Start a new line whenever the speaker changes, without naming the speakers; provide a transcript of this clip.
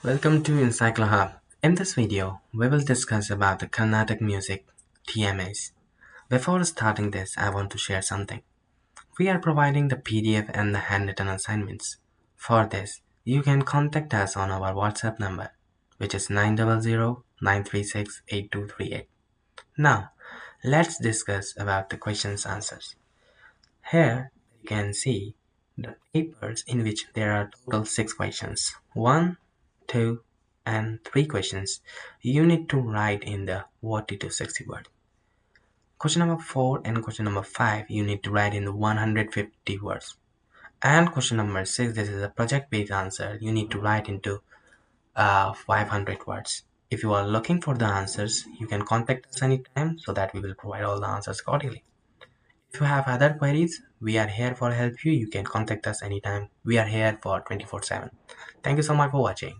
Welcome to EncycloHub. In this video, we will discuss about the Carnatic music TMAs. Before starting this, I want to share something. We are providing the PDF and the handwritten assignments. For this, you can contact us on our WhatsApp number, which is 900-936-8238. Now, let's discuss about the questions answers. Here, you can see the papers in which there are total 6 questions. 1, 2, and 3 questions you need to write in the 40 to 60 words. Question number 4 and question number 5 you need to write in the 150 words. And question number 6, this is a project based answer, you need to write into 500 words. If you are looking for the answers, you can contact us anytime so that we will provide all the answers accordingly. If you have other queries, we are here for help you. You can contact us anytime. We are here for 24/7. Thank you so much for watching.